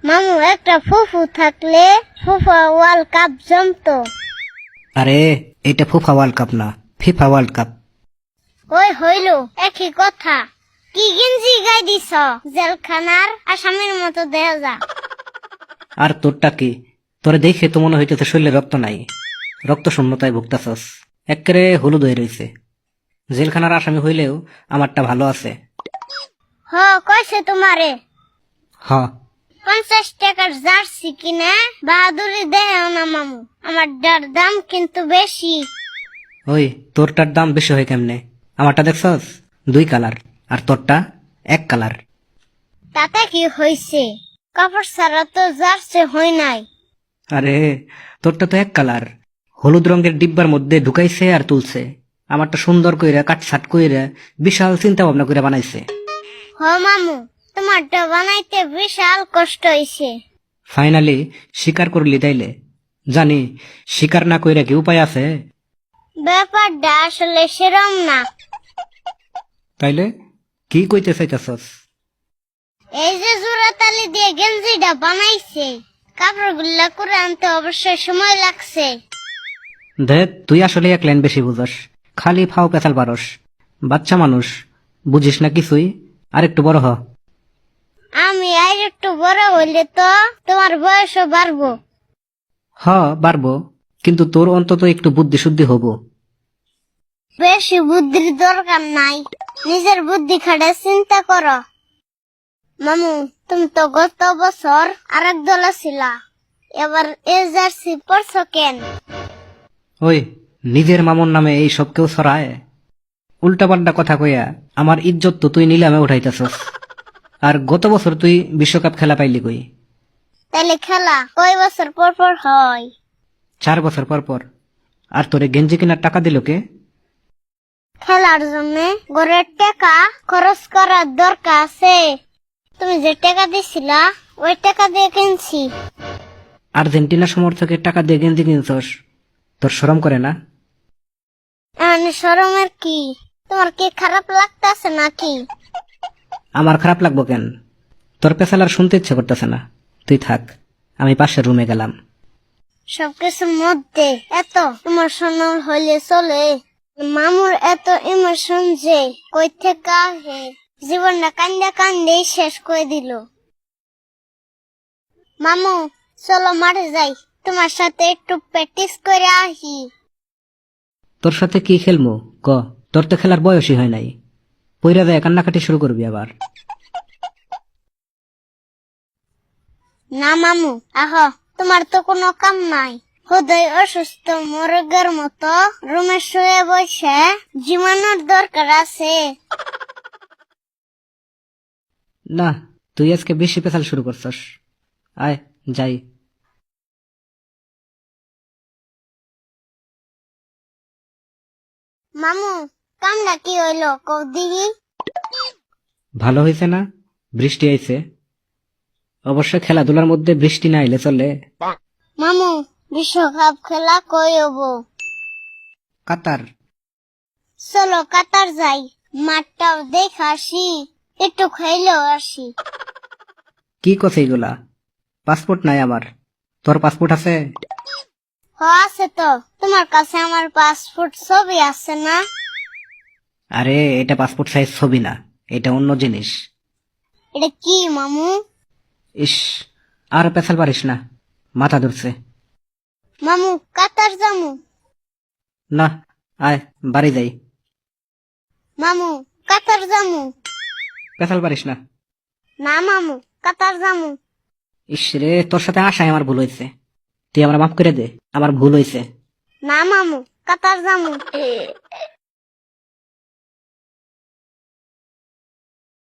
মামু একটা ফুফু থাকলে ফুফা ওয়ার্ল্ড কাপ জমতো। আরে এটা ফুফা ওয়ার্ল্ড কাপ না, ফিফা ওয়ার্ল্ড কাপ। ওই হইল একই কথা। কি গেঞ্জি গাই দিছ, জেলখানার আসামির মতো দেয়া যা। আর তোরটা কি? তোরে দেখে তো মনে হইতেছে শরীরে রক্ত নাই, রক্ত শূন্যতায় ভুগতাছস, একেবারে হলুদ হয়ে রইছে। জেলখানার আসামি হইলেও আমারটা ভালো আছে। হ কইছে তোমারে হ 50 টাকার জার্সি কিনে বাহাদুরি দেও না মামু, আমার দাম কিন্তু বেশি। ওই তোরটার দাম বেশি হয় কেমনে? আমারটা দেখছস 2 কালার, আর তোরটা 1 কালার। তাতে কি হইছে? কাপড় ছাড়া তো জার্সি হই নাই। আরে তোরটা তো 1 কালার, হলুদ রঙের ডিব্বার মধ্যে ঢুকাইছে আর তুলছে। আমারটা সুন্দর কইরা কাটছাট কইরা বিশাল চিন্তা ভাবনা কইরা বানাইছে। হ মামু, তোমারটা বানাইতে বিশাল কষ্ট হইছে। ফাইনালি স্বীকার করলি তাইলে? জানি স্বীকার না কইরা কি উপায় আছে? ব্যাপারটা আসলে সেরম না। তাইলে কি কইতে চাইতাছস? এই যে জোড়াতালি দিয়ে গেঞ্জিটা বানাইছে, কাপড়গুলা করে আনতে অবশ্যই সময় লাগছে। দেখ তুই আসলে এক লাইন বেশি বুঝস, খালি ফাও পেছাল পারস। বাচ্চা মানুষ, বুঝিস না কিছুই, আর একটু বড় হ। আমি আর একটু বড় হইলে তো তোমার বয়সও বাড়বো। হ পারবো, কিন্তু তোর অন্তত একটু বুদ্ধি শুদ্ধি হব। বেশি বুদ্ধির দরকার নাই, নিজের বুদ্ধি খাটে চিন্তা করো। মামু, তুমি তো গত বছর আরেক দলে ছিলা, এবার এ জার্সি পরছো কেন? ওই নিজের মামুর নামে এই সব কেউ ছড়ায়? উল্টাপাল্টা কথা কইয়া আমার ইজ্জত তো তুই নিলামে উঠাইতাছস। আর গত বছর তুই বিশ্বকাপ খেলা পাইলি কই? তাইলে খেলা কয় বছর পর পর হয়? 4 বছর পর পর। আর তোরে গেঞ্জি কেনার টাকা দিল কে? খেলার জন্য ঘরের টাকা খরচ করার দরকার আছে। তুমি যে টাকা দিছিলা ওই টাকা দিয়ে কিনছি। আর্জেন্টিনা সমর্থকের টাকা দিয়ে গেঞ্জি কিনছস, তোর শরম করে না? এমন শরমের কি? তোমার কি খারাপ লাগতেছে নাকি? আমার খারাপ লাগবো কেন? তোর পেছাল আর শুনতে ইচ্ছে করতেছে না, তুই থাক, আমি পাশের রুমে গেলাম। সবকিছুর মধ্যে এত ইমোশনাল হইলে চলে? মামুর এত ইমোশন যে কই থেকে আহে, জীবনটা কান্দে কান্দেই শেষ করে দিল। মামু চলো মাঠে যাই, তোমার সাথে একটু প্র্যাকটিস করে আসি। তোর সাথে কি খেলবো ক? তোর তো খেলার বয়সই হয় নাই, পইরা যায় কান্নাকাটি শুরু করবি আবার। না মামু আহ, তোমার তো কোনো কাম নাই। হৃদয় অসুস্থ মুরগের মতো রুমে শুয়ে বসে জীবাণুর দরকার আছে। না, তুই আজকে বেশি পেছাল শুরু করছস। আয় যাই। মামু কামটা কি হইলো কও দিহি? ভালো হয়েছে না? বৃষ্টি আইছে। অবশ্য খেলাধুলার মধ্যে বৃষ্টি না আইলে চলে। মামু বিশ্বকাপ খেলা কই হবো? কাতার। চলো কাতার যাই, মাঠটাও দেখে আসি, একটু খাইলেও আসি। কি কথা এগুলা? পাসপোর্ট নাই আমার, তোর পাসপোর্ট আছে? হ আছে তো, তোমার কাছে আমার পাসপোর্ট ছবি আছে না? আরে এটা পাসপোর্ট সাইজ ছবি না, এটা অন্য জিনিস। এটা কি মামু? ইস, আর পেছাল পারিস না, মাথা ধরছে। মামু কাতার যামু। না, আয় বাড়ি যাই। মামু কাতার যামু। পেছাল পারিস না। না মামু কাতার যামু। ইস রে, তোর সাথে আসায় আমার ভুল হয়েছে, তুই আমার মাফ করে দে, আমার ভুল হয়েছে। না মামু কাতার যামু।